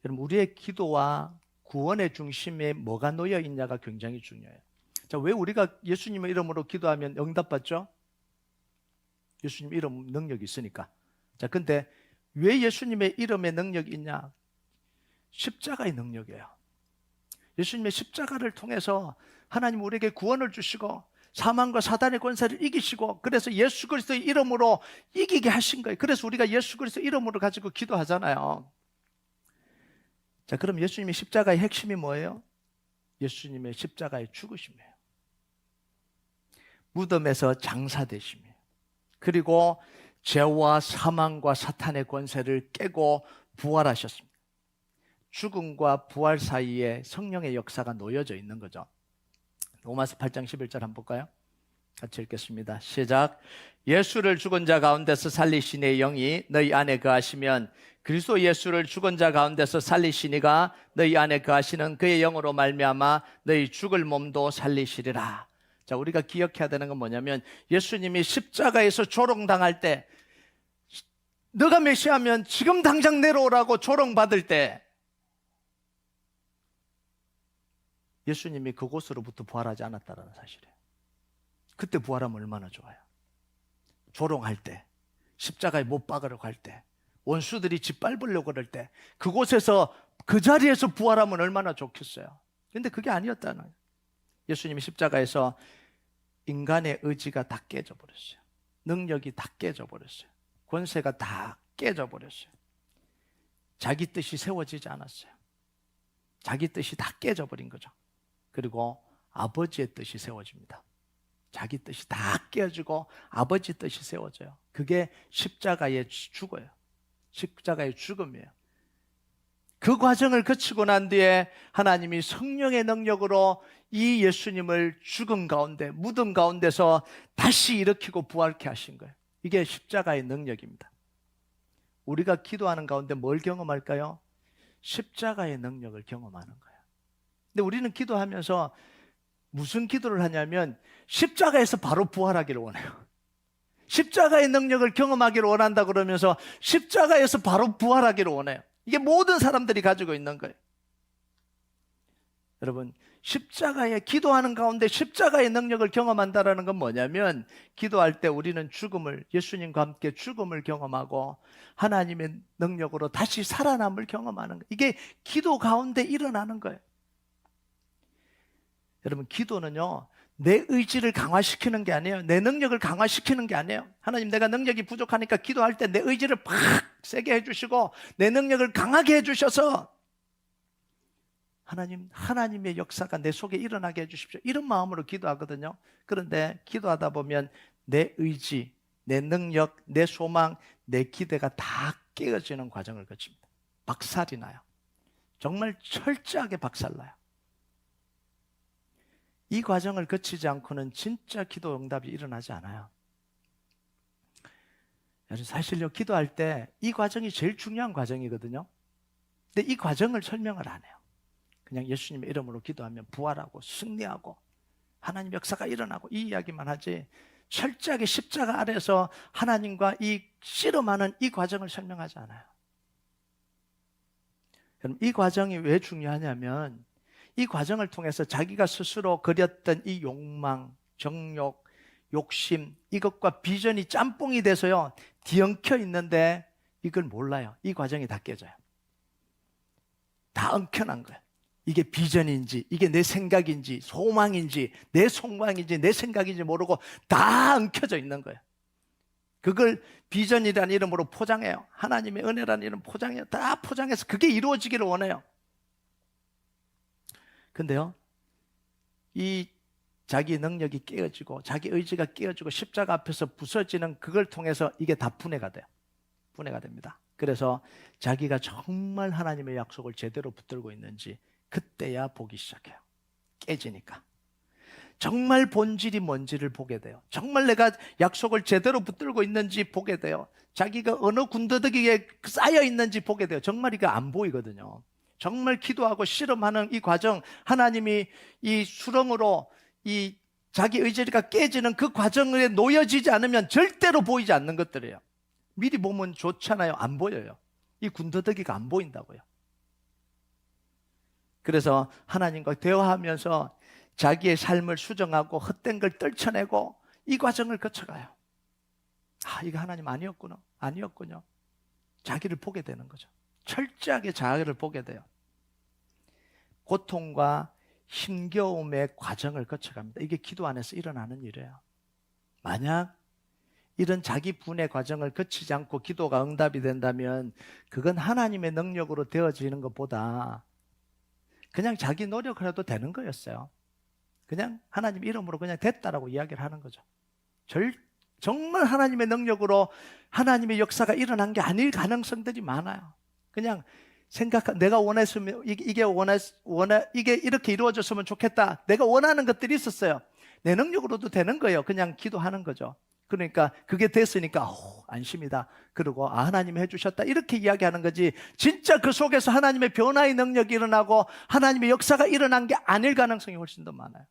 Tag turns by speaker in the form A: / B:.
A: 여러분, 우리의 기도와 구원의 중심에 뭐가 놓여 있냐가 굉장히 중요해요. 자, 왜 우리가 예수님의 이름으로 기도하면 응답받죠? 예수님 이름 능력이 있으니까. 자, 근데 왜 예수님의 이름에 능력이 있냐? 십자가의 능력이에요. 예수님의 십자가를 통해서 하나님 우리에게 구원을 주시고 사망과 사단의 권세를 이기시고, 그래서 예수 그리스도의 이름으로 이기게 하신 거예요. 그래서 우리가 예수 그리스도의 이름으로 가지고 기도하잖아요. 자, 그럼 예수님의 십자가의 핵심이 뭐예요? 예수님의 십자가의 죽으심이에요. 무덤에서 장사되심이에요. 그리고 죄와 사망과 사탄의 권세를 깨고 부활하셨습니다. 죽음과 부활 사이에 성령의 역사가 놓여져 있는 거죠. 로마서 8장 11절 한번 볼까요? 같이 읽겠습니다. 시작. 예수를 죽은 자 가운데서 살리시니 영이 너희 안에 거하시면 그리스도 예수를 죽은 자 가운데서 살리시니가 너희 안에 거하시는 그의 영으로 말미암아 너희 죽을 몸도 살리시리라. 자, 우리가 기억해야 되는 건 뭐냐면, 예수님이 십자가에서 조롱당할 때, 너가 메시아면 지금 당장 내려오라고 조롱받을 때 예수님이 그곳으로부터 부활하지 않았다는 사실이에요. 그때 부활하면 얼마나 좋아요. 조롱할 때, 십자가에 못 박으려고 할 때, 원수들이 짓밟으려고 그럴 때, 그곳에서 그 자리에서 부활하면 얼마나 좋겠어요. 근데 그게 아니었다는 거예요. 예수님이 십자가에서 인간의 의지가 다 깨져버렸어요. 능력이 다 깨져버렸어요. 권세가 다 깨져버렸어요. 자기 뜻이 세워지지 않았어요. 자기 뜻이 다 깨져버린 거죠. 그리고 아버지의 뜻이 세워집니다. 자기 뜻이 다 깨어지고 아버지 뜻이 세워져요. 그게 십자가의 죽어요. 십자가의 죽음이에요. 그 과정을 거치고 난 뒤에 하나님이 성령의 능력으로 이 예수님을 죽음 가운데, 무덤 가운데서 다시 일으키고 부활케 하신 거예요. 이게 십자가의 능력입니다. 우리가 기도하는 가운데 뭘 경험할까요? 십자가의 능력을 경험하는 거예요. 근데 우리는 기도하면서 무슨 기도를 하냐면 십자가에서 바로 부활하기를 원해요. 십자가의 능력을 경험하기를 원한다 그러면서 십자가에서 바로 부활하기를 원해요. 이게 모든 사람들이 가지고 있는 거예요. 여러분, 십자가에 기도하는 가운데 십자가의 능력을 경험한다는 건 뭐냐면, 기도할 때 우리는 죽음을, 예수님과 함께 죽음을 경험하고 하나님의 능력으로 다시 살아남을 경험하는 거예요. 이게 기도 가운데 일어나는 거예요. 여러분, 기도는요, 내 의지를 강화시키는 게 아니에요. 내 능력을 강화시키는 게 아니에요. 하나님, 내가 능력이 부족하니까 기도할 때 내 의지를 팍 세게 해주시고 내 능력을 강하게 해주셔서 하나님의 역사가 내 속에 일어나게 해주십시오. 이런 마음으로 기도하거든요. 그런데 기도하다 보면 내 의지, 내 능력, 내 소망, 내 기대가 다 깨어지는 과정을 거칩니다. 박살이 나요. 정말 철저하게 박살나요. 이 과정을 거치지 않고는 진짜 기도 응답이 일어나지 않아요. 사실요, 기도할 때 이 과정이 제일 중요한 과정이거든요. 근데 이 과정을 설명을 안 해요. 그냥 예수님의 이름으로 기도하면 부활하고 승리하고 하나님 역사가 일어나고 이 이야기만 하지, 철저하게 십자가 아래서 하나님과 이 씨름하는 이 과정을 설명하지 않아요. 그럼 이 과정이 왜 중요하냐면, 이 과정을 통해서 자기가 스스로 그렸던 이 욕망, 정욕, 욕심, 이것과 비전이 짬뽕이 돼서요, 뒤엉켜 있는데 이걸 몰라요. 이 과정이 다 깨져요. 다 엉켜난 거예요. 이게 비전인지, 이게 내 생각인지, 소망인지, 내 소망인지, 내 생각인지 모르고 다 엉켜져 있는 거예요. 그걸 비전이라는 이름으로 포장해요. 하나님의 은혜라는 이름 포장해요. 다 포장해서 그게 이루어지기를 원해요. 근데요, 이 자기 능력이 깨어지고 자기 의지가 깨어지고 십자가 앞에서 부서지는 그걸 통해서 이게 다 분해가 돼요. 분해가 됩니다. 그래서 자기가 정말 하나님의 약속을 제대로 붙들고 있는지 그때야 보기 시작해요. 깨지니까. 정말 본질이 뭔지를 보게 돼요. 정말 내가 약속을 제대로 붙들고 있는지 보게 돼요. 자기가 어느 군더더기에 쌓여 있는지 보게 돼요. 정말 이거 안 보이거든요. 정말 기도하고 씨름하는 이 과정, 하나님이 이 수렁으로 이 자기 의지가 깨지는 그 과정에 놓여지지 않으면 절대로 보이지 않는 것들이에요. 미리 보면 좋잖아요. 안 보여요. 이 군더더기가 안 보인다고요. 그래서 하나님과 대화하면서 자기의 삶을 수정하고 헛된 걸 떨쳐내고 이 과정을 거쳐가요. 아, 이거 하나님 아니었군요. 자기를 보게 되는 거죠. 철저하게 자기를 보게 돼요. 고통과 힘겨움의 과정을 거쳐갑니다. 이게 기도 안에서 일어나는 일이에요. 만약 이런 자기 분의 과정을 거치지 않고 기도가 응답이 된다면 그건 하나님의 능력으로 되어지는 것보다 그냥 자기 노력을 해도 되는 거였어요. 그냥 하나님 이름으로 그냥 됐다라고 이야기를 하는 거죠. 정말 하나님의 능력으로 하나님의 역사가 일어난 게 아닐 가능성들이 많아요. 그냥 내가 원했으면 이게 이렇게 이루어졌으면 좋겠다. 내가 원하는 것들이 있었어요. 내 능력으로도 되는 거예요. 그냥 기도하는 거죠. 그러니까 그게 됐으니까 안심이다. 그리고 하나님이 해주셨다. 이렇게 이야기하는 거지. 진짜 그 속에서 하나님의 변화의 능력이 일어나고 하나님의 역사가 일어난 게 아닐 가능성이 훨씬 더 많아요.